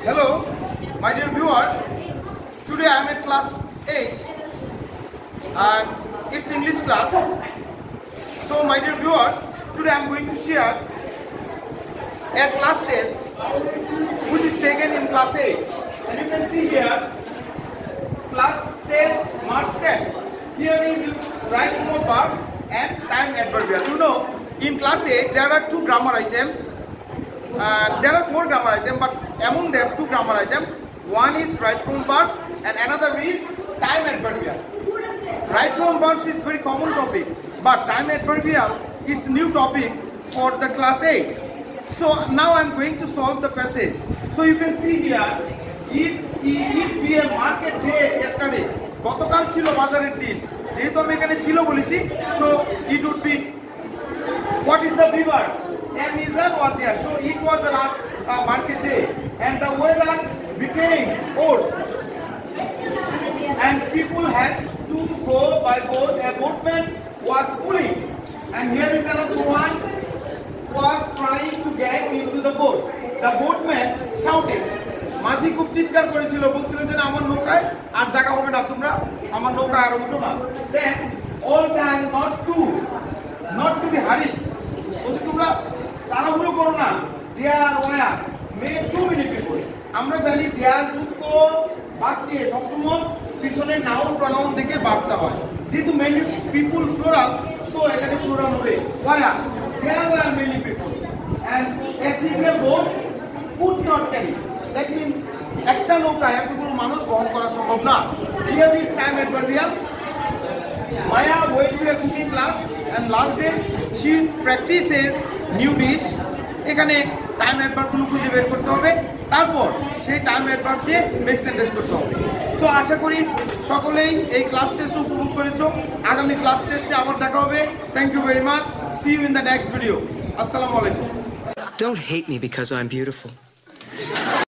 Hello, my dear viewers. Today I am at class 8 and it's English class. So my dear viewers, today I am going to share a class test which is taken in class 8. And you can see here, class test March 10. Here is right form of verbs and time adverbial. You know, in class 8 there are two grammar items. There are four grammar items, but among them two grammar items. One is right form verbs and another is time adverbial. Right form verbs is very common topic, but time adverbial is new topic for the class 8. So now I am going to solve the passage. So you can see here, it be a market day yesterday. গতকাল ছিল বাজারের দিন, যেহেতু আমি এখানে ছিল বলেছি, so it would be, what is the verb? M is a was here, so it was a market day and the weather became worse and people had to go by boat. A boatman was pulling, and here is another one was trying to get into the boat. The boatman shouted. মাঝি খুব চিৎকার করেছিল, বলছিল যে আমার নৌকায় আর জায়গা হবে না, তোমরা আমার নৌকায় আর উঠো না। Then all time not to be hurried. বলছে তোমরা তাড়াহুড়ো করো না। There were made too many people. আমরা জানি দেয়ার যুক্ত বাক্যে সবসময় পিছনে নাউন প্রনাউন দেখে বার্তা হয়। যেহেতু many people plural, so এখানে plural হবে। Where there were many people and a single boat could not carry. That means একটা নৌকায় এতগুলো মানুষ বহন করা সম্ভব না। Here is time adverbial. Maya went to a cooking class and last day she practices new dish. এখানে time adverb গুলো খুঁজে বের করতে হবে, তারপর সেই টাইম অ্যাডভার্ব দিয়ে মেক সেন্টেন্স করতে হবে। সো আশা করি সকলেই এই ক্লাস টেস্ট উপভোগ করেছো। আগামী ক্লাস টেস্টে আবার দেখা হবে। Thank you very much. See you in the next video. আসসালামু আলাইকুম। Don't hate me because I'm beautiful.